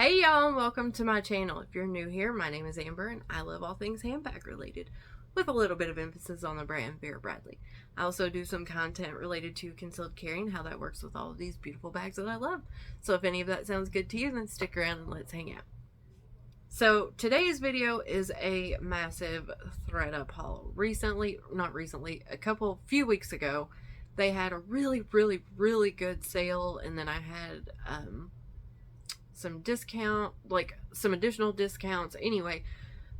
Hey y'all, and welcome to my channel. If you're new here, my name is Amber and I love all things handbag related, with a little bit of emphasis on the brand Vera Bradley. I also do some content related to concealed carry and how that works with all of these beautiful bags that I love. So if any of that sounds good to you, then stick around and let's hang out. So today's video is a massive ThredUp haul. A few weeks ago, they had a really good sale, and then I had some additional discounts. Anyway,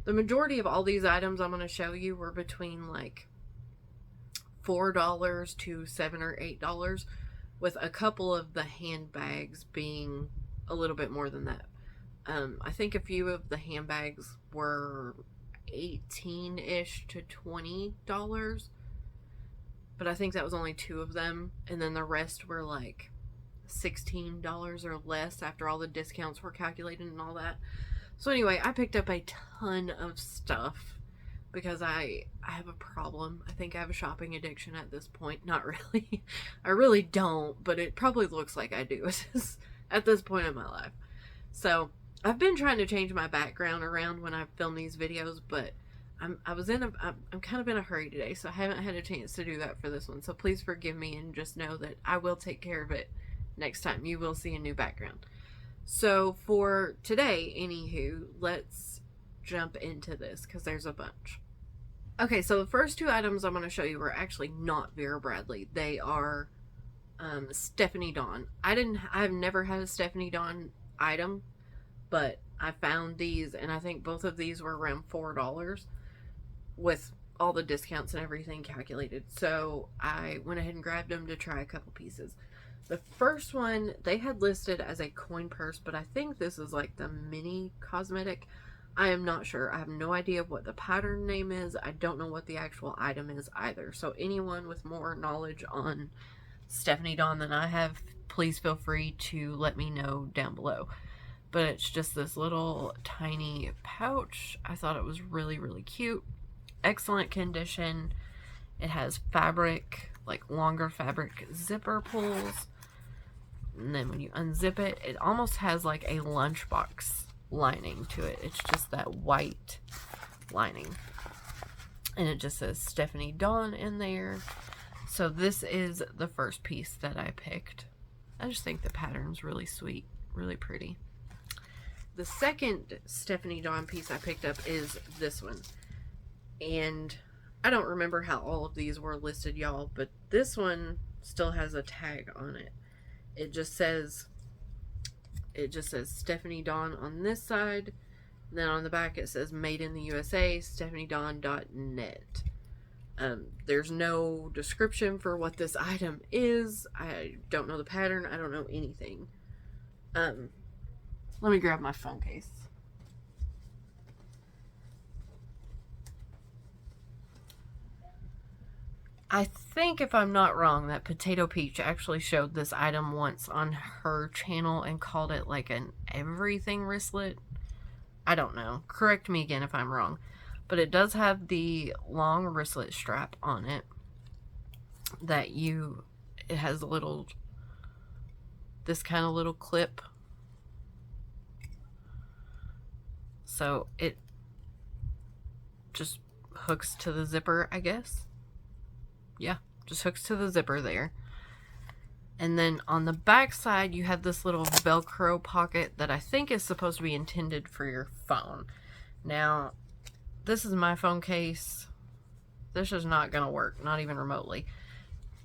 the majority of all these items I'm going to show you were between like $4 to $7 or $8, with a couple of the handbags being a little bit more than that. I think a few of the handbags were $18-ish to $20, but I think that was only two of them, and then the rest were like $16 or less after all the discounts were calculated and all that. So anyway, I picked up a ton of stuff because I have a problem. I think I have a shopping addiction at this point. Not really. I really don't, but it probably looks like I do at this point in my life. So I've been trying to change my background around when I film these videos, but I'm kind of in a hurry today, so I haven't had a chance to do that for this one. So please forgive me and just know that I will take care of it next time. You will see a new background. So for today, anywho, let's jump into this because there's a bunch. Okay, so the first two items I'm going to show you are actually not Vera Bradley. They are Stephanie Dawn. I've never had a Stephanie Dawn item, but I found these, and I think both of these were around $4 with all the discounts and everything calculated. So I went ahead and grabbed them to try a couple pieces. The first one they had listed as a coin purse, but I think this is like the Mini Cosmetic. I am not sure. I have no idea what the pattern name is. I don't know what the actual item is either. So anyone with more knowledge on Stephanie Dawn than I have, please feel free to let me know down below. But it's just this little tiny pouch. I thought it was really cute. Excellent condition. It has fabric, like longer fabric zipper pulls. And then when you unzip it, it almost has like a lunchbox lining to it. It's just that white lining. And it just says Stephanie Dawn in there. So this is the first piece that I picked. I just think the pattern's really sweet, really pretty. The second Stephanie Dawn piece I picked up is this one. And I don't remember how all of these were listed, y'all, but this one still has a tag on it. It just says Stephanie Dawn on this side. And then on the back it says Made in the USA, StephanieDawn.net. There's no description for what this item is. I don't know the pattern. I don't know anything. Let me grab my phone case. I think, if I'm not wrong, that Potato Peach actually showed this item once on her channel and called it like an everything wristlet. I don't know. Correct me again if I'm wrong. But it does have the long wristlet strap on it. It has a little, this kind of little clip. So it just hooks to the zipper, I guess. Yeah, just hooks to the zipper there. And then on the back side, you have this little Velcro pocket that I think is supposed to be intended for your phone. Now, this is my phone case. This is not going to work, not even remotely.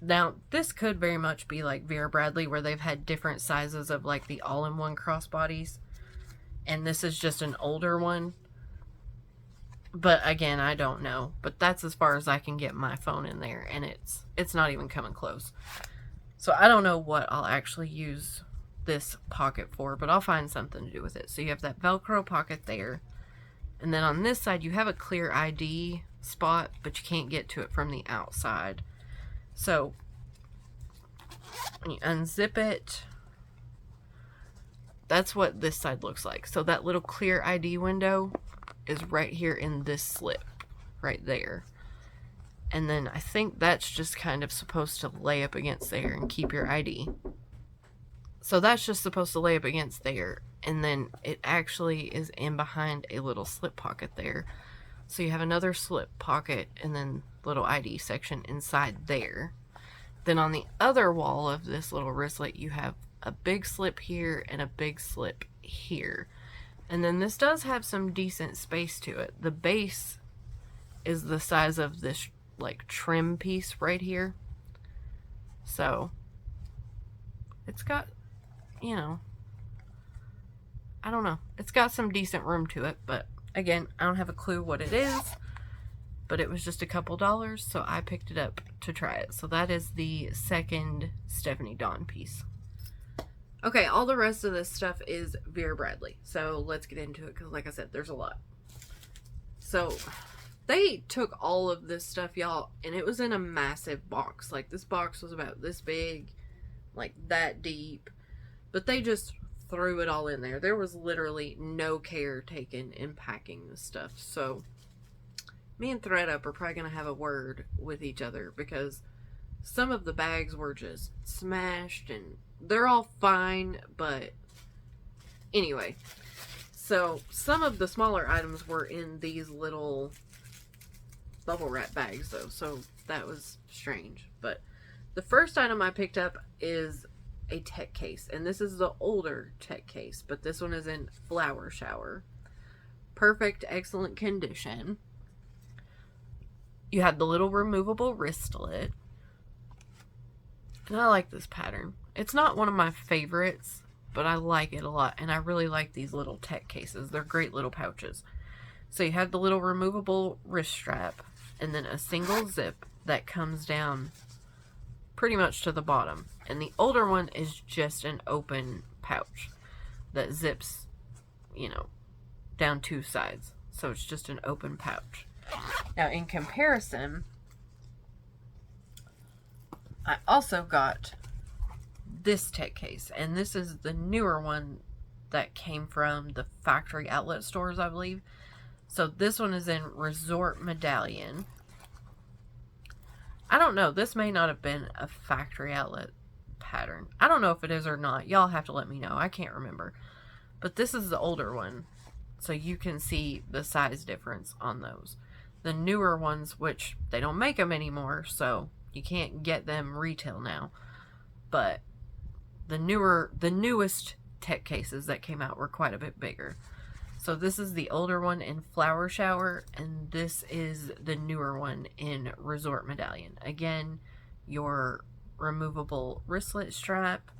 Now, this could very much be like Vera Bradley, where they've had different sizes of like the all-in-one crossbodies. And this is just an older one. But again, I don't know. But that's as far as I can get my phone in there. And it's not even coming close. So I don't know what I'll actually use this pocket for. But I'll find something to do with it. So you have that Velcro pocket there. And then on this side, you have a clear ID spot. But you can't get to it from the outside. So when you unzip it, that's what this side looks like. So that little clear ID window is right here in this slip right there. And then I think that's just kind of supposed to lay up against there and keep your ID. So that's just supposed to lay up against there. And then it actually is in behind a little slip pocket there. So you have another slip pocket and then little ID section inside there. Then on the other wall of this little wristlet, you have a big slip here and a big slip here. And then this does have some decent space to it. The base is the size of this like trim piece right here. So it's got, you know, I don't know. It's got some decent room to it, but again, I don't have a clue what it is, but it was just a couple dollars, so I picked it up to try it. So that is the second Stephanie Dawn piece. Okay, all the rest of this stuff is Vera Bradley. So let's get into it, because like I said, there's a lot. So they took all of this stuff, y'all, and it was in a massive box. Like, this box was about this big, like that deep, but they just threw it all in there. There was literally no care taken in packing this stuff. So me and ThredUp are probably going to have a word with each other, because some of the bags were just smashed, and they're all fine, but anyway. So some of the smaller items were in these little bubble wrap bags though, so that was strange. But the first item I picked up is a tech case, and this is the older tech case, but this one is in Flower Shower. Perfect, excellent condition. You have the little removable wristlet, and I like this pattern. It's not one of my favorites, but I like it a lot, and I really like these little tech cases. They're great little pouches. So you have the little removable wrist strap, and then a single zip that comes down pretty much to the bottom. And the older one is just an open pouch that zips, you know, down two sides. So it's just an open pouch. Now, in comparison, I also got this tech case, and this is the newer one that came from the factory outlet stores, I believe. So this one is in Resort Medallion. I don't know, this may not have been a factory outlet pattern. I don't know if it is or not. Y'all have to let me know. I can't remember. But this is the older one, so you can see the size difference on those. The newer ones, which they don't make them anymore, so you can't get them retail now. But the newest tech cases that came out were quite a bit bigger. So this is the older one in Flower Shower, and this is the newer one in Resort Medallion. Again, your removable wristlet strap,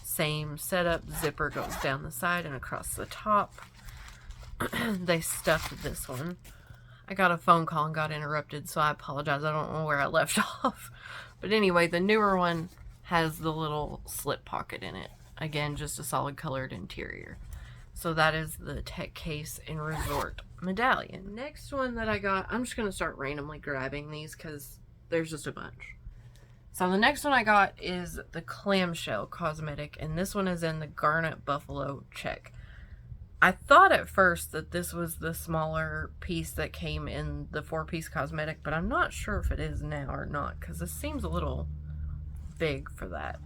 same setup, zipper goes down the side and across the top. They stuffed this one. I got a phone call and got interrupted, so I apologize. I don't know where I left off. But anyway, the newer one has the little slip pocket in it. Again, just a solid colored interior. So that is the tech case in Resort Medallion. Next one that I got, I'm just going to start randomly grabbing these because there's just a bunch. So the next one I got is the Clamshell Cosmetic, and this one is in the Garnet Buffalo check. I thought at first that this was the smaller piece that came in the 4-piece cosmetic, but I'm not sure if it is now or not, because this seems a little big for that.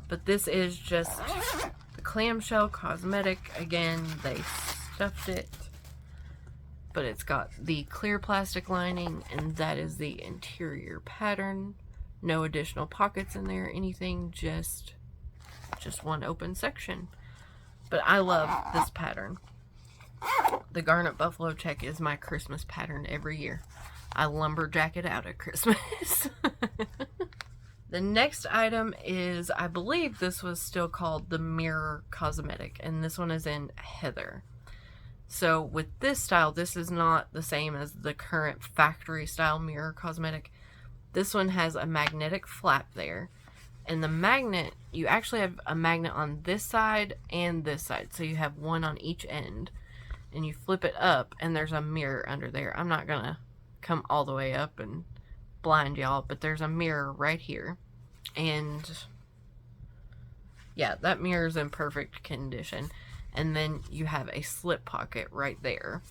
But this is just the Clamshell Cosmetic. Again, they stuffed it, but it's got the clear plastic lining, and that is the interior pattern. No additional pockets in there, anything, just one open section. But I love this pattern. The Garnet Buffalo check is my Christmas pattern every year. I lumberjack it out at Christmas. The next item is, I believe this was still called the Mirror Cosmetic, and this one is in Heather. So with this style, this is not the same as the current factory style Mirror Cosmetic. This one has a magnetic flap there. And the magnet, you actually have a magnet on this side and this side. So you have one on each end. And you flip it up and there's a mirror under there. I'm not going to come all the way up and blind y'all, but there's a mirror right here. And yeah, that mirror is in perfect condition. And then you have a slip pocket right there.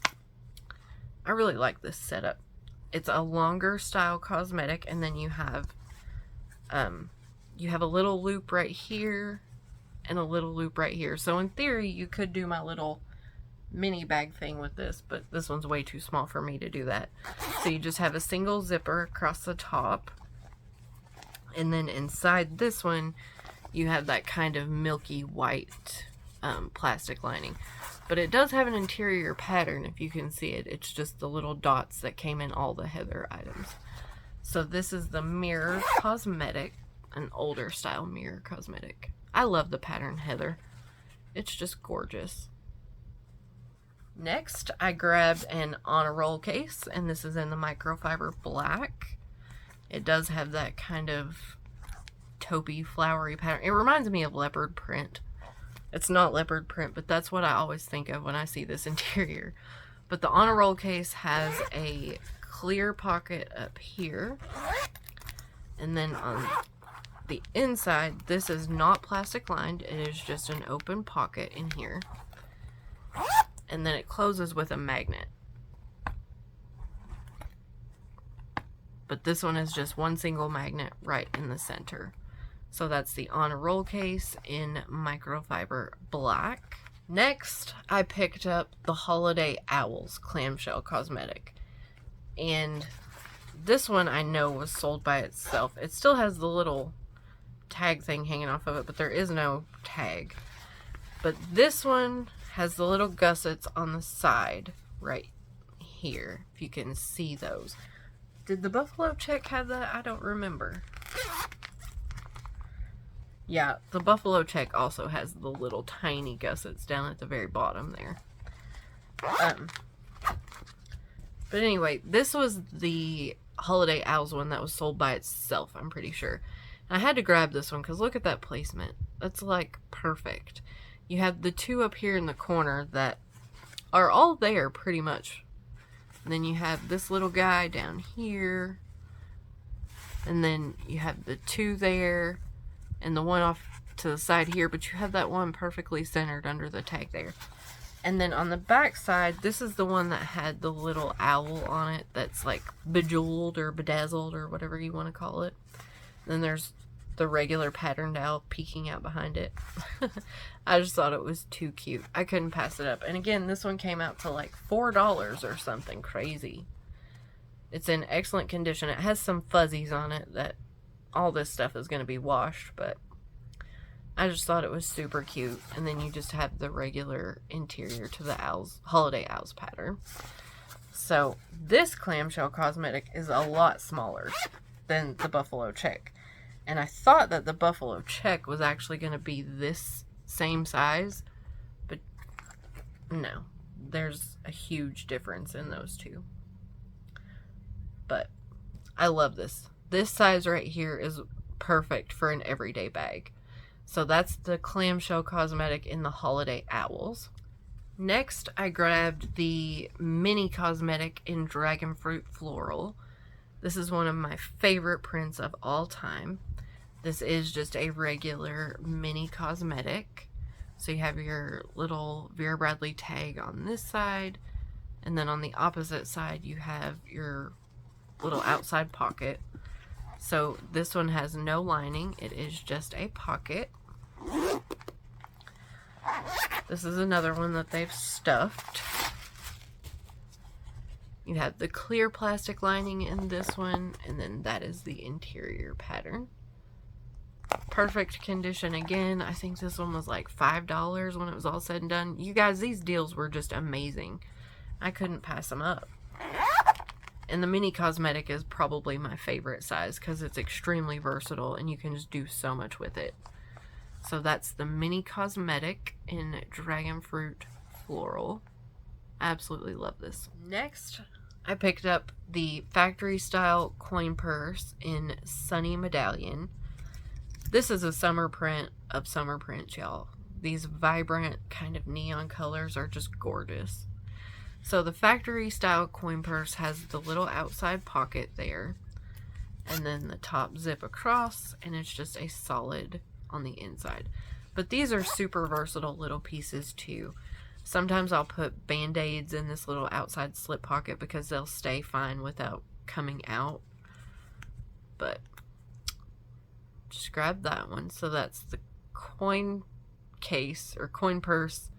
I really like this setup. It's a longer style cosmetic, and then you have a little loop right here, and a little loop right here. So in theory, you could do my little mini bag thing with this, but this one's way too small for me to do that. So you just have a single zipper across the top, and then inside this one you have that kind of milky white plastic lining, but it does have an interior pattern. If you can see it, it's just the little dots that came in all the Heather items. So this is the Mirror Cosmetic, an older style Mirror Cosmetic. I love the pattern Heather, it's just gorgeous. Next, I grabbed an On a Roll case, and this is in the microfiber black. It does have that kind of taupey, flowery pattern. It reminds me of leopard print. It's not leopard print, but that's what I always think of when I see this interior. But the On a Roll case has a clear pocket up here. And then on the inside, this is not plastic lined. It is just an open pocket in here. And then it closes with a magnet. But this one is just one single magnet right in the center. So that's the On a Roll case in microfiber black. Next, I picked up the Holiday Owls Clamshell Cosmetic. And this one I know was sold by itself. It still has the little tag thing hanging off of it, but there is no tag. But this one has the little gussets on the side right here, if you can see those. Did the Buffalo Check have that? I don't remember. Yeah, the Buffalo Check also has the little tiny gussets down at the very bottom there. But anyway, this was the Holiday Owls one that was sold by itself, I'm pretty sure. And I had to grab this one because look at that placement. That's like perfect. You have the two up here in the corner that are all there pretty much. And then you have this little guy down here. And then you have the two there. And the one off to the side here. But you have that one perfectly centered under the tag there. And then on the back side, this is the one that had the little owl on it. That's like bejeweled or bedazzled or whatever you want to call it. And then there's the regular patterned owl peeking out behind it. I just thought it was too cute. I couldn't pass it up. And again, this one came out to like $4 or something crazy. It's in excellent condition. It has some fuzzies on it that all this stuff is going to be washed, but I just thought it was super cute. And then you just have the regular interior to the owls, Holiday Owls pattern. So this Clamshell Cosmetic is a lot smaller than the Buffalo Check. And I thought that the Buffalo Check was actually going to be this same size, but no, there's a huge difference in those two. But I love this. This size right here is perfect for an everyday bag. So that's the Clamshell Cosmetic in the Holiday Owls. Next, I grabbed the Mini Cosmetic in Dragon Fruit Floral. This is one of my favorite prints of all time. This is just a regular mini cosmetic. So you have your little Vera Bradley tag on this side. And then on the opposite side, you have your little outside pocket. So this one has no lining. It is just a pocket. This is another one that they've stuffed. You have the clear plastic lining in this one. And then that is the interior pattern. Perfect condition again. I think this one was like $5 when it was all said and done. You guys, these deals were just amazing. I couldn't pass them up. And the Mini Cosmetic is probably my favorite size because it's extremely versatile and you can just do so much with it. So that's the Mini Cosmetic in Dragon Fruit Floral. I absolutely love this. Next, I picked up the factory style coin purse in Sunny Medallion. This is a summer print of summer prints, y'all. These vibrant kind of neon colors are just gorgeous. So the factory style coin purse has the little outside pocket there. And then the top zip across. And it's just a solid on the inside. But these are super versatile little pieces too. Sometimes I'll put band-aids in this little outside slip pocket because they'll stay fine without coming out. But just grab that one. So that's the coin case or coin purse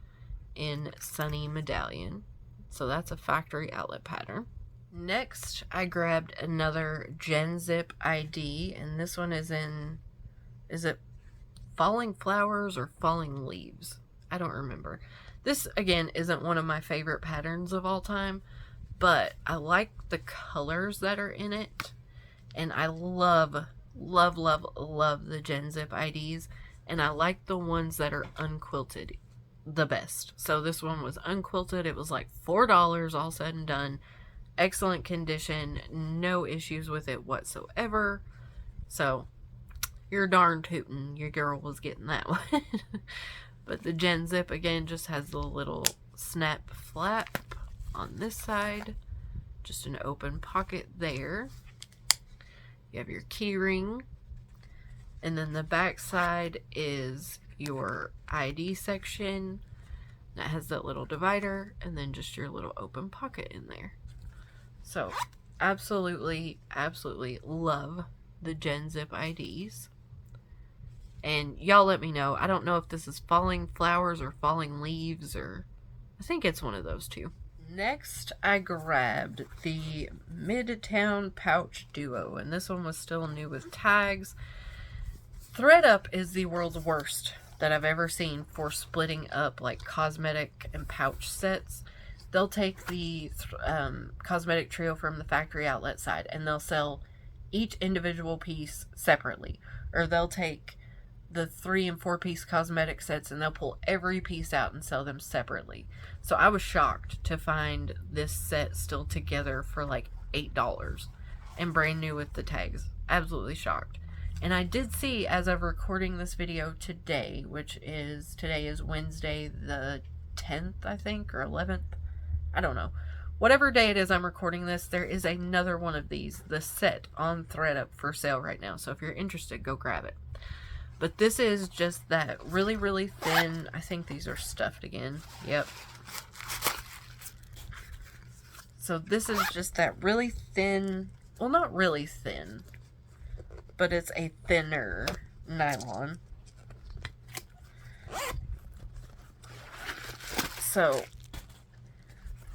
in Sunny Medallion. So that's a factory outlet pattern. Next, I grabbed another Gen Zip ID, and this one is in, is it Falling Flowers or Falling Leaves? I don't remember. This, again, isn't one of my favorite patterns of all time, but I like the colors that are in it, and I love, love, love, love the Gen Zip IDs, and I like the ones that are unquilted the best. So this one was unquilted. It was like $4 all said and done. Excellent condition, no issues with it whatsoever. So you're darn tootin', your girl was getting that one. But the Gen Zip, again, just has the little snap flap on this side. Just an open pocket there. You have your key ring. And then the back side is your ID section. That has that little divider. And then just your little open pocket in there. So, absolutely, absolutely love the Gen Zip IDs. And y'all let me know. I don't know if this is Falling Flowers or Falling Leaves, or I think it's one of those two. Next, I grabbed the Midtown Pouch Duo, and this one was still new with tags. ThredUp is the world's worst that I've ever seen for splitting up like cosmetic and pouch sets. They'll take the cosmetic trio from the factory outlet side and they'll sell each individual piece separately. Or they'll take the 3 and 4 piece cosmetic sets and they'll pull every piece out and sell them separately. So I was shocked to find this set still together for like $8 and brand new with the tags. Absolutely shocked. And I did see, as of recording this video today, today is Wednesday the 10th, I think, or 11th. I don't know. Whatever day it is I'm recording this, there is another one of these, the set, on ThredUp for sale right now. So if you're interested, go grab it. But this is just that really, really thin, I think these are stuffed again. Yep. So this is just that really thin, well, not really thin, but it's a thinner nylon. So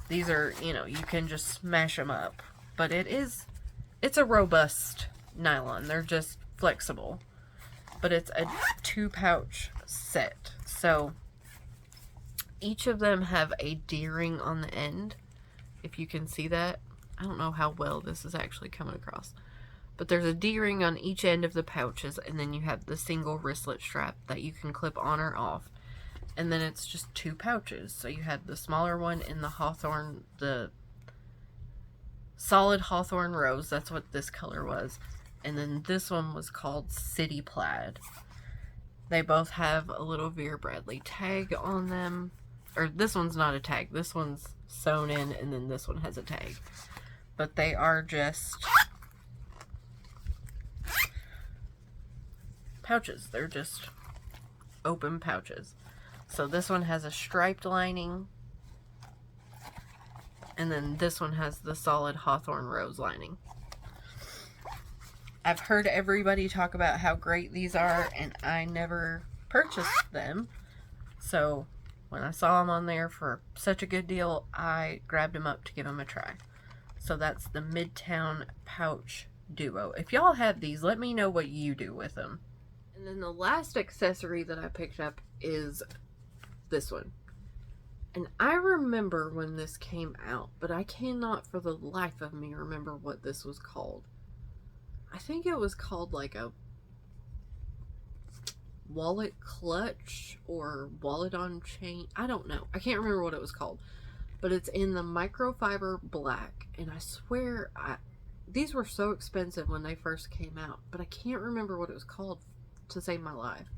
these are, you know, you can just smash them up. But it's a robust nylon. They're just flexible. But it's a 2-pouch set. So each of them have a D-ring on the end. If you can see that. I don't know how well this is actually coming across. But there's a D-ring on each end of the pouches. And then you have the single wristlet strap that you can clip on or off. And then it's just 2 pouches. So you have the smaller one in the hawthorn, the solid hawthorn rose. That's what this color was. And then this one was called City Plaid. They both have a little Vera Bradley tag on them. Or this one's not a tag. This one's sewn in and then this one has a tag. But they are just pouches. They're just open pouches. So this one has a striped lining. And then this one has the solid hawthorn rose lining. I've heard everybody talk about how great these are, and I never purchased them. So when I saw them on there for such a good deal, I grabbed them up to give them a try. So that's the Midtown Pouch Duo. If y'all have these, let me know what you do with them. And then the last accessory that I picked up is this one. And I remember when this came out, but I cannot for the life of me remember what this was called. I think it was called like a wallet clutch or wallet on chain. I don't know. I can't remember what it was called. But it's in the microfiber black. And I swear, these were so expensive when they first came out. But I can't remember what it was called to save my life.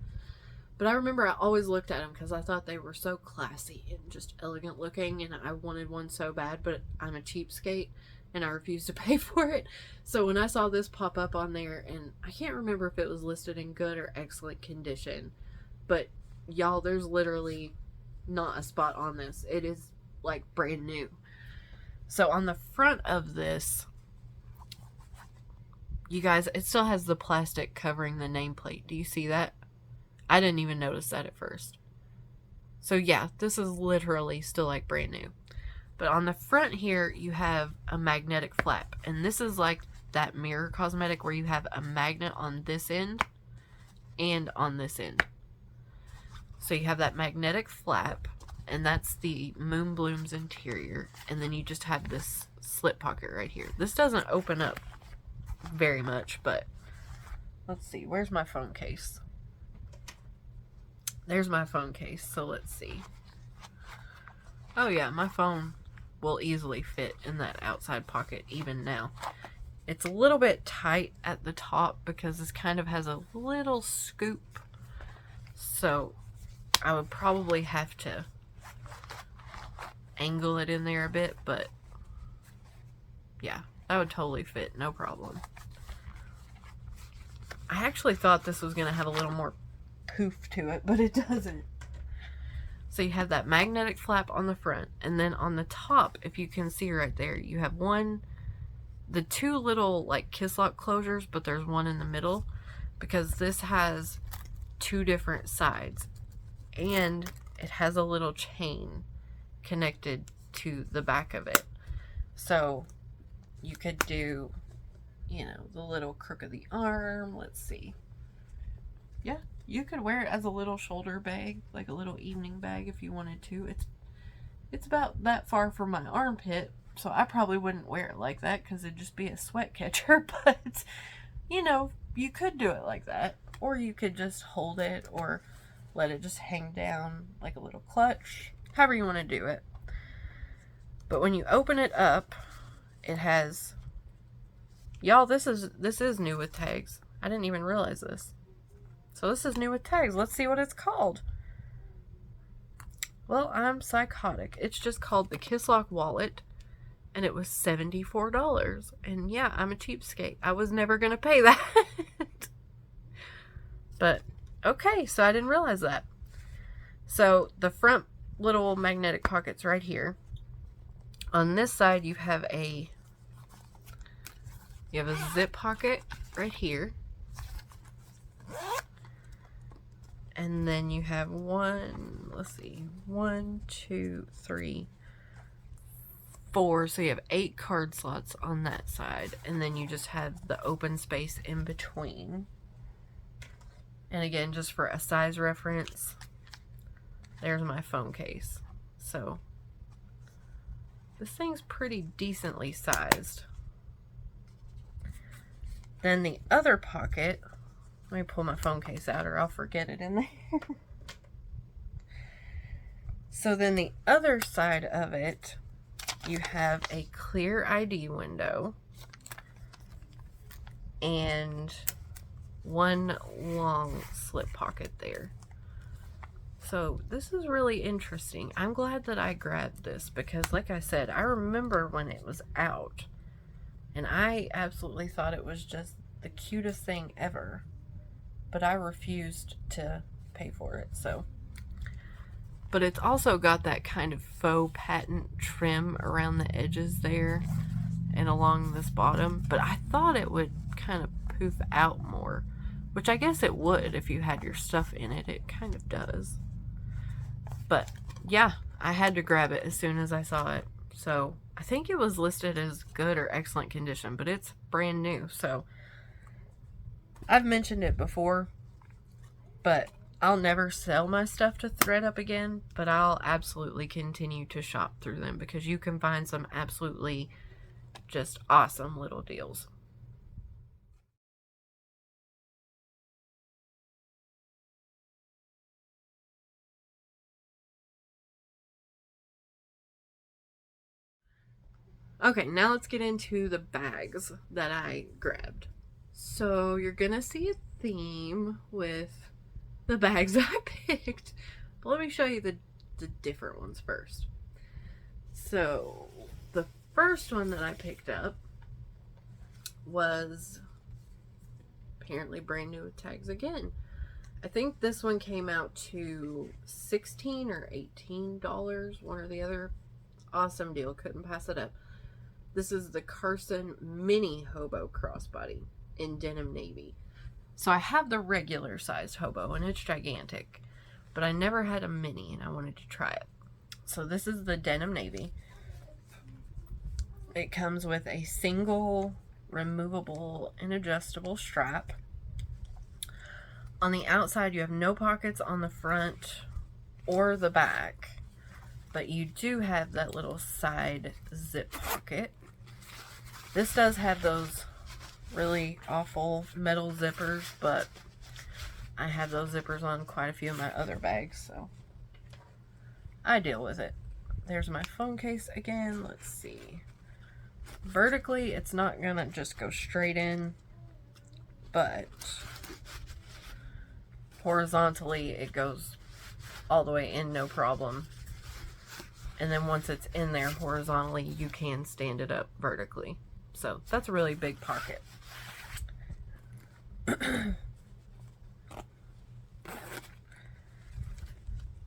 But I remember I always looked at them because I thought they were so classy and just elegant looking. And I wanted one so bad, but I'm a cheapskate. And I refused to pay for it. So when I saw this pop up on there, and I can't remember if it was listed in good or excellent condition, but y'all, there's literally not a spot on this. It is like brand new. So on the front of this, you guys, it still has the plastic covering the nameplate. Do you see that? I didn't even notice that at first. So yeah, this is literally still like brand new. But on the front here, you have a magnetic flap. And this is like that Mirror Cosmetic where you have a magnet on this end and on this end. So you have that magnetic flap, and that's the Moon Blooms interior. And then you just have this slip pocket right here. This doesn't open up very much, but let's see. Where's my phone case? There's my phone case. So let's see. Oh yeah, my phone will easily fit in that outside pocket even now. It's a little bit tight at the top because this kind of has a little scoop. So I would probably have to angle it in there a bit, but yeah, that would totally fit, no problem. I actually thought this was going to have a little more poof to it, but it doesn't. So you have that magnetic flap on the front, and then on the top, if you can see right there, you have the two little like Kisslock closures, but there's one in the middle because this has two different sides, and it has a little chain connected to the back of it. So you could do, you know, the little crook of the arm. Let's see. Yeah, you could wear it as a little shoulder bag, like a little evening bag if you wanted to. It's about that far from my armpit, so I probably wouldn't wear it like that because it'd just be a sweat catcher. But, you know, you could do it like that. Or you could just hold it or let it just hang down like a little clutch. However you want to do it. But when you open it up, it has... Y'all, this is new with tags. I didn't even realize this. So this is new with tags. Let's see what it's called. Well, I'm psychotic. It's just called the Kisslock wallet, and it was $74. And yeah, I'm a cheapskate. I was never going to pay that. But, okay, so I didn't realize that. So the front little magnetic pocket's right here. On this side, you have a zip pocket right here. And then you have let's see, 1, 2, 3, 4. So you have 8 card slots on that side. And then you just have the open space in between. And again, just for a size reference, there's my phone case. So this thing's pretty decently sized. Then the other pocket, let me pull my phone case out or I'll forget it in there. So then the other side of it, you have a clear ID window and one long slip pocket there. So this is really interesting. I'm glad that I grabbed this because, like I said, I remember when it was out and I absolutely thought it was just the cutest thing ever, but I refused to pay for it. So, but it's also got that kind of faux patent trim around the edges there and along this bottom, but I thought it would kind of poof out more, which I guess it would if you had your stuff in it. It kind of does. But yeah, I had to grab it as soon as I saw it. So I think it was listed as good or excellent condition, but it's brand new. So I've mentioned it before, but I'll never sell my stuff to ThredUp again, but I'll absolutely continue to shop through them because you can find some absolutely just awesome little deals. Okay, now let's get into the bags that I grabbed. So you're gonna see a theme with the bags I picked. But let me show you the different ones first. So the first one that I picked up was apparently brand new with tags again. I think this one came out to $16 or $18, one or the other. Awesome deal, couldn't pass it up. This is the Carson Mini Hobo Crossbody in denim navy. So I have the regular sized Hobo and it's gigantic, but I never had a mini and I wanted to try it. So this is the Denim Navy. It comes with a single removable and adjustable strap. On the outside, you have no pockets on the front or the back, but you do have that little side zip pocket. This does have those really awful metal zippers, but I have those zippers on quite a few of my other bags, so I deal with it. There's my phone case again. Let's see. Vertically, it's not gonna just go straight in, but horizontally it goes all the way in, no problem. And then once it's in there horizontally, you can stand it up vertically. So that's a really big pocket.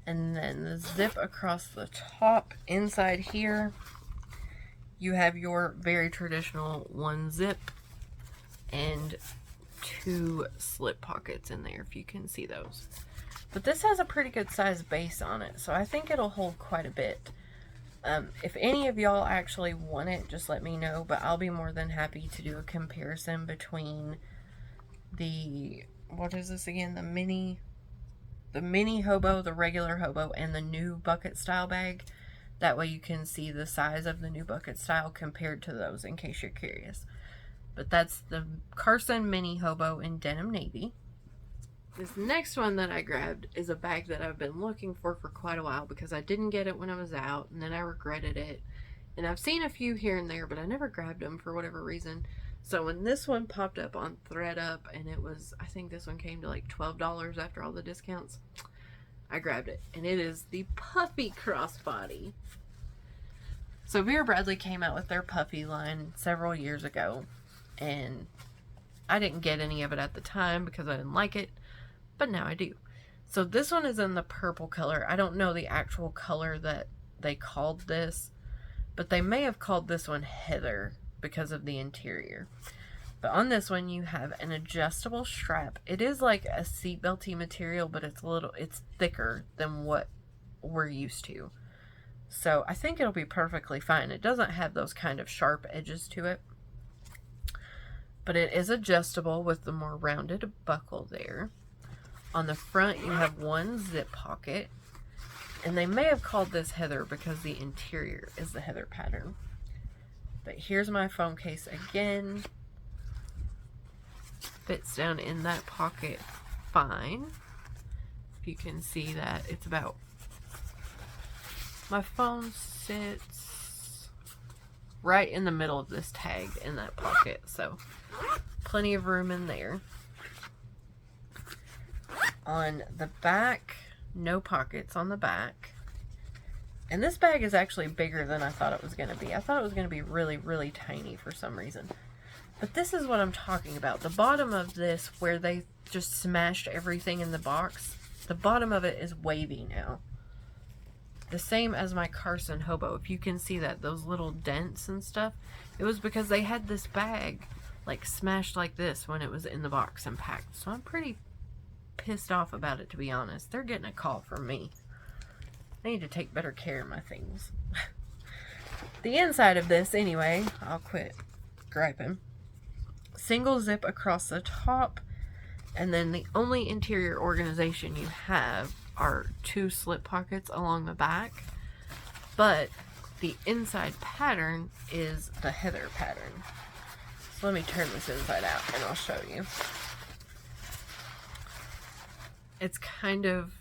And then the zip across the top. Inside here, you have your very traditional one zip and two slip pockets in there, if you can see those. But this has a pretty good size base on it, so I think it'll hold quite a bit. If any of y'all actually want it, just let me know, but I'll be more than happy to do a comparison between the, what is this again, the mini Hobo, the regular Hobo, and the new bucket style bag. That way you can see the size of the new bucket style compared to those, in case you're curious. But that's the Carson Mini Hobo in Denim Navy. This next one that I grabbed is a bag that I've been looking for quite a while, because I didn't get it when I was out, and then I regretted it. And I've seen a few here and there, but I never grabbed them for whatever reason. So when this one popped up on ThredUp, and it was, I think this one came to like $12 after all the discounts, I grabbed it. And it is the Puffy Crossbody. So Vera Bradley came out with their Puffy line several years ago, and I didn't get any of it at the time because I didn't like it, but now I do. So this one is in the purple color. I don't know the actual color that they called this, but they may have called this one Heather because of the interior. But on this one you have an adjustable strap. It is like a seatbelty material, but it's thicker than what we're used to. So I think it'll be perfectly fine. It doesn't have those kind of sharp edges to it, but it is adjustable with the more rounded buckle there. On the front you have one zip pocket, and they may have called this Heather because the interior is the Heather pattern. But here's my phone case again. Fits down in that pocket fine. If you can see that, it's about, my phone sits right in the middle of this tag in that pocket, so plenty of room in there. On the back, no pockets on the back. And this bag is actually bigger than I thought it was going to be. I thought it was going to be really, really tiny for some reason. But this is what I'm talking about. The bottom of this, where they just smashed everything in the box, the bottom of it is wavy now. The same as my Carson Hobo. If you can see that, those little dents and stuff, it was because they had this bag like smashed like this when it was in the box and packed. So I'm pretty pissed off about it, to be honest. They're getting a call from me. I need to take better care of my things. The inside of this, anyway, I'll quit griping. Single zip across the top, and then the only interior organization you have are two slip pockets along the back, but the inside pattern is the Heather pattern. So let me turn this inside out and I'll show you. It's kind of,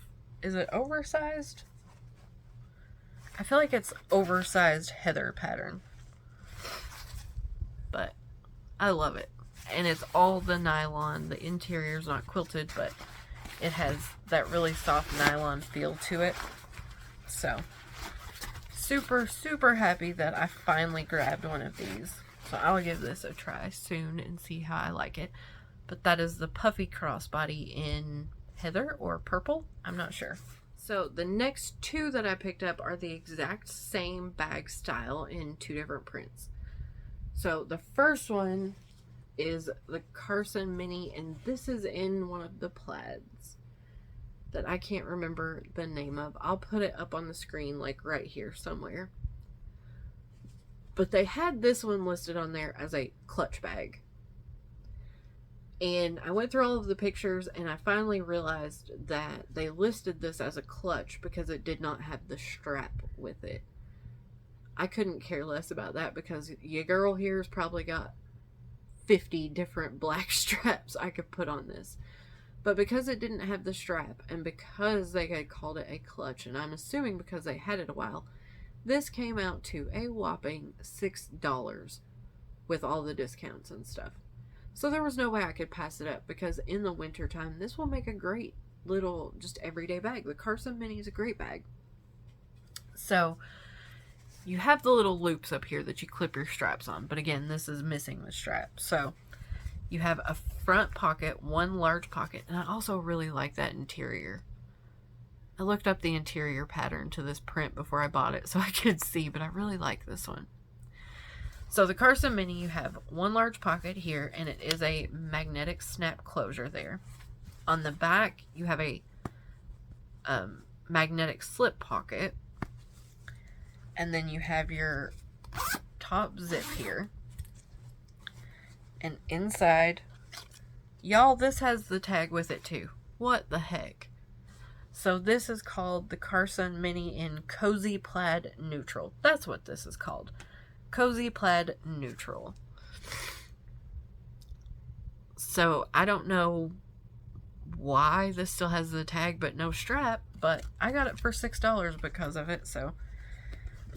is it oversized? I feel like it's oversized Heather pattern, but I love it. And it's all the nylon. The interior's not quilted, but it has that really soft nylon feel to it. So super, super happy that I finally grabbed one of these. So I'll give this a try soon and see how I like it. But that is the Puffy Crossbody in Heather or purple. I'm not sure. So the next two that I picked up are the exact same bag style in two different prints. So the first one is the Carson Mini, and this is in one of the plaids. that I can't remember the name of. I'll put it up on the screen, like right here somewhere. But they had this one listed on there as a clutch bag. And I went through all of the pictures and I finally realized that they listed this as a clutch because it did not have the strap with it. I couldn't care less about that because your girl here's probably got 50 different black straps I could put on this. But because it didn't have the strap and because they had called it a clutch, and I'm assuming because they had it a while, this came out to a whopping $6 with all the discounts and stuff. So there was no way I could pass it up because in the winter time, this will make a great little just everyday bag. The Carson Mini is a great bag. So you have the little loops up here that you clip your straps on. But again, this is missing the strap. So you have a front pocket, one large pocket, and I also really like that interior. I looked up the interior pattern to this print before I bought it so I could see, but I really like this one. So the Carson Mini, you have one large pocket here, and it is a magnetic snap closure there. On the back, you have a magnetic slip pocket, and then you have your top zip here. And inside, y'all, this has the tag with it too. What the heck? So this is called the Carson Mini in Cozy Plaid Neutral. That's what this is called. Cozy Plaid Neutral. So I don't know why this still has the tag but no strap, but I got it for $6 because of it. So,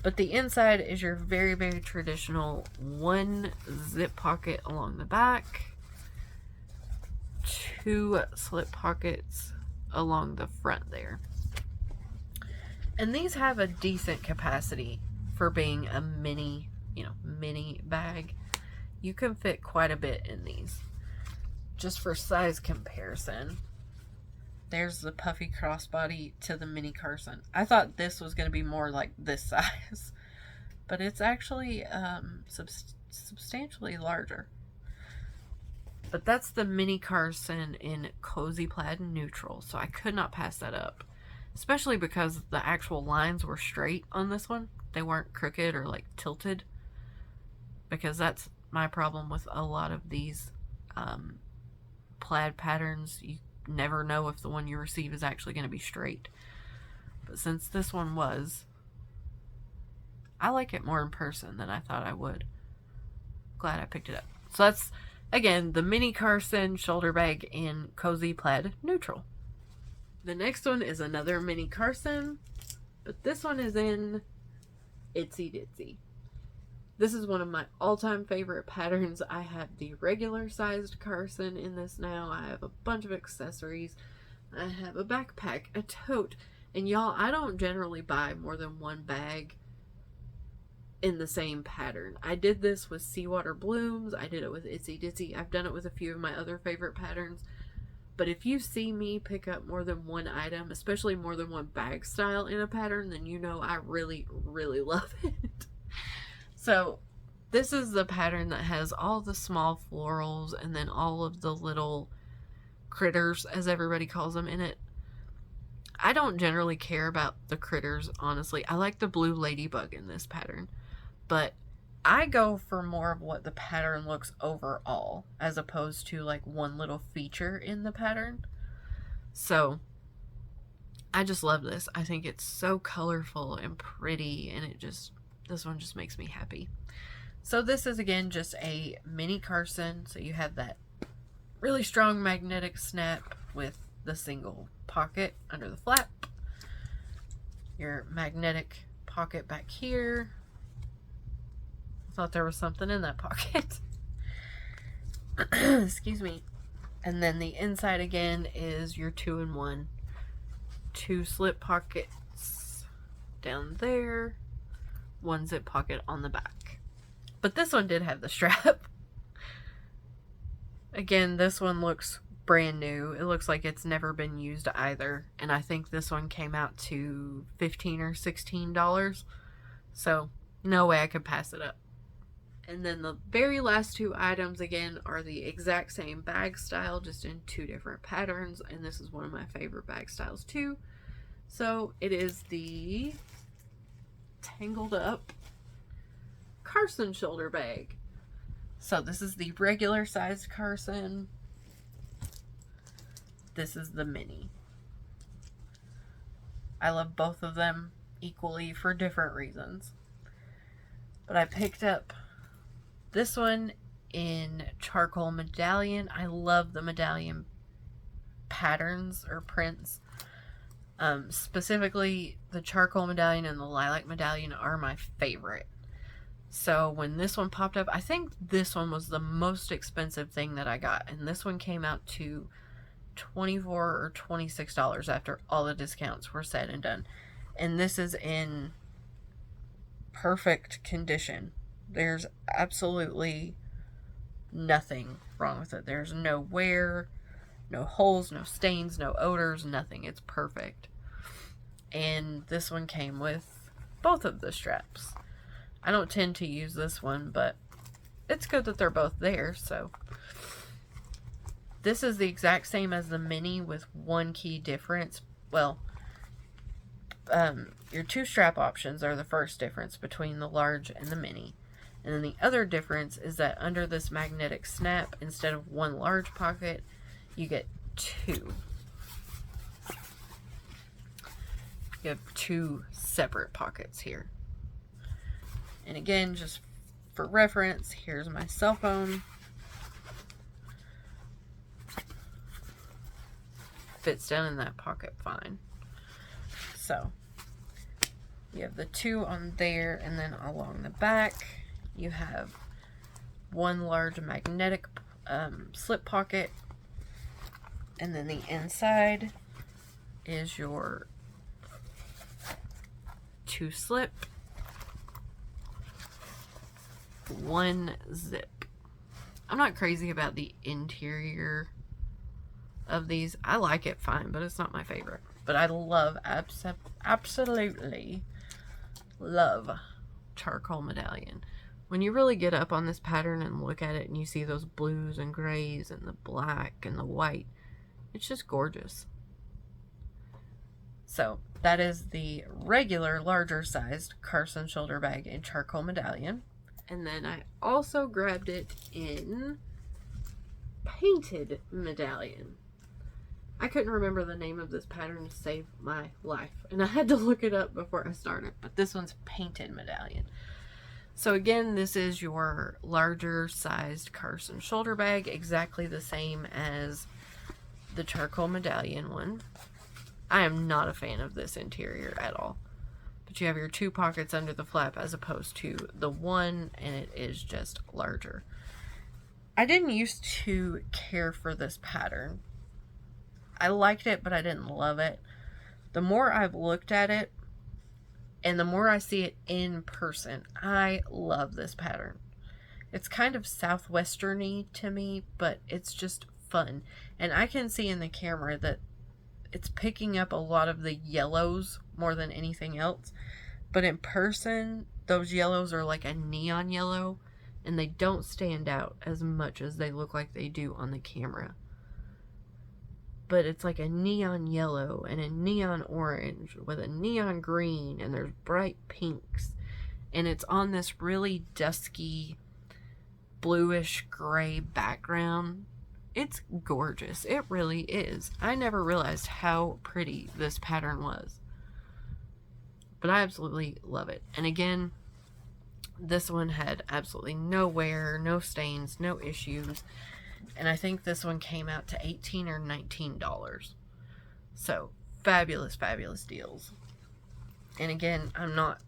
but the inside is your very, very traditional one zip pocket along the back, two slip pockets along the front there. And these have a decent capacity for being a mini, mini bag. You can fit quite a bit in these. Just for size comparison, there's the Puffy crossbody to the mini Carson. I thought this was going to be more like this size, but it's actually substantially larger. But that's the mini Carson in Cozy Plaid Neutral, so I could not pass that up. Especially because the actual lines were straight on this one. They weren't crooked or like tilted. Because that's my problem with a lot of these plaid patterns. You never know if the one you receive is actually going to be straight. But since this one was, I like it more in person than I thought I would. Glad I picked it up. So that's, again, the mini Carson shoulder bag in Cozy Plaid Neutral. The next one is another mini Carson, but this one is in Itsy Ditsy. This is one of my all-time favorite patterns. I have the regular sized Carson in this now. I have a bunch of accessories. I have a backpack, a tote, and y'all, I don't generally buy more than one bag in the same pattern. I did this with Seawater Blooms. I did it with Itsy Ditsy. I've done it with a few of my other favorite patterns. But if you see me pick up more than one item, especially more than one bag style in a pattern, then you know I really, really love it. So this is the pattern that has all the small florals and then all of the little critters, as everybody calls them, in it. I don't generally care about the critters, honestly. I like the blue ladybug in this pattern. But I go for more of what the pattern looks overall, as opposed to like one little feature in the pattern. So I just love this. I think it's so colorful and pretty, and this one just makes me happy. So this is, again, just a mini Carson. So you have that really strong magnetic snap with the single pocket under the flap. Your magnetic pocket back here. Thought there was something in that pocket. Excuse me. And then the inside again is your 2-in-1. 2 slip pockets down there. 1 zip pocket on the back. But this one did have the strap. Again, this one looks brand new. It looks like it's never been used either. And I think this one came out to $15 or $16. So no way I could pass it up. And then the very last two items, again, are the exact same bag style, just in two different patterns. And this is one of my favorite bag styles too. So it is the Tangled Up Carson shoulder bag. So this is the regular sized Carson. This is the mini. I love both of them equally for different reasons. But I picked up this one in charcoal medallion. I love the medallion patterns or prints. Specifically, the charcoal medallion and the lilac medallion are my favorite. So when this one popped up, I think this one was the most expensive thing that I got. And this one came out to $24 or $26 after all the discounts were said and done. And this is in perfect condition. There's absolutely nothing wrong with it. There's no wear, no holes, no stains, no odors, nothing. It's perfect. And this one came with both of the straps. I don't tend to use this one, but it's good that they're both there. So this is the exact same as the mini with one key difference. Well, your two strap options are the first difference between the large and the mini. And then the other difference is that under this magnetic snap, instead of one large pocket, you get two. You have two separate pockets here. And again, just for reference, here's my cell phone. Fits down in that pocket fine. So you have the two on there, and then along the back you have one large magnetic slip pocket, and then the inside is your two slip, one zip. I'm not crazy about the interior of these. I like it fine, but it's not my favorite. But I love, absolutely love charcoal medallion. When you really get up on this pattern and look at it and you see those blues and grays and the black and the white, it's just gorgeous. So that is the regular larger sized Carson shoulder bag in charcoal medallion. And then I also grabbed it in painted medallion. I couldn't remember the name of this pattern to save my life, and I had to look it up before I started, but this one's painted medallion. So again, this is your larger sized Carson shoulder bag, exactly the same as the charcoal medallion one. I am not a fan of this interior at all. But you have your two pockets under the flap as opposed to the one, and it is just larger. I didn't used to care for this pattern. I liked it, but I didn't love it. The more I've looked at it, and the more I see it in person, I love this pattern. It's kind of southwesterny to me, but it's just fun. And I can see in the camera that it's picking up a lot of the yellows more than anything else. But in person, those yellows are like a neon yellow, and they don't stand out as much as they look like they do on the camera. But it's like a neon yellow and a neon orange with a neon green, and there's bright pinks. And it's on this really dusky bluish gray background. It's gorgeous. It really is. I never realized how pretty this pattern was. But I absolutely love it. And again, this one had absolutely no wear, no stains, no issues. And I think this one came out to $18 or $19. So, fabulous, fabulous deals. And again, I'm not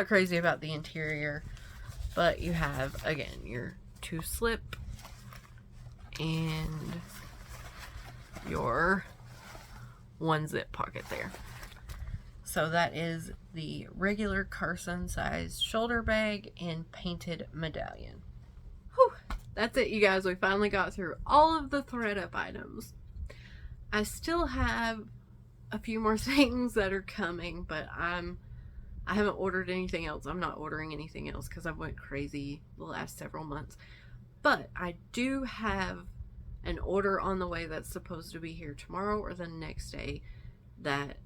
crazy about the interior, but you have, again, your two slip and your one zip pocket there. So that is the regular Carson size shoulder bag in painted medallion. Whew, that's it, you guys. We finally got through all of the ThredUp items. I still have a few more things that are coming, but I'm I haven't ordered anything else. I'm not ordering anything else because I went crazy the last several months. But I do have an order on the way that's supposed to be here tomorrow or the next day that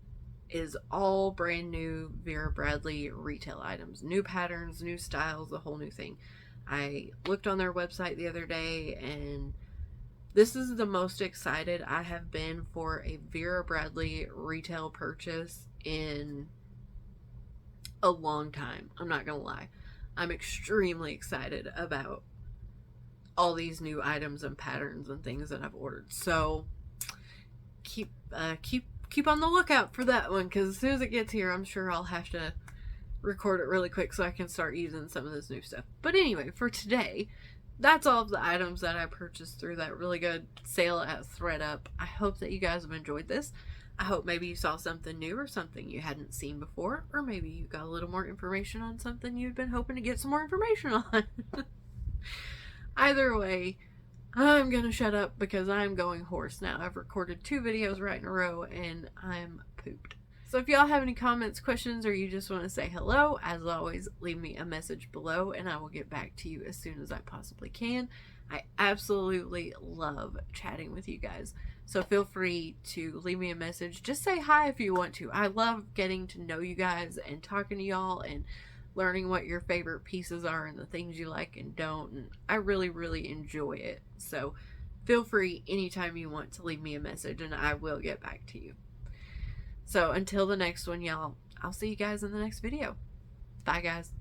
is all brand new Vera Bradley retail items. New patterns, new styles, the whole new thing. I looked on their website the other day, and this is the most excited I have been for a Vera Bradley retail purchase in a long time. I'm not gonna lie. I'm extremely excited about all these new items and patterns and things that I've ordered. So keep on the lookout for that one, because as soon as it gets here, I'm sure I'll have to record it really quick so I can start using some of this new stuff. But anyway, for today, that's all of the items that I purchased through that really good sale at ThredUp. I hope that you guys have enjoyed this. I hope maybe you saw something new or something you hadn't seen before, or maybe you got a little more information on something you'd been hoping to get some more information on. Either way, I'm gonna shut up because I'm going hoarse now. I've recorded 2 videos right in a row and I'm pooped. So if y'all have any comments, questions, or you just want to say hello, as always, leave me a message below and I will get back to you as soon as I possibly can. I absolutely love chatting with you guys. So feel free to leave me a message. Just say hi if you want to. I love getting to know you guys and talking to y'all and learning what your favorite pieces are and the things you like and don't. And I really, really enjoy it. So feel free anytime you want to leave me a message and I will get back to you. So until the next one, y'all, I'll see you guys in the next video. Bye, guys.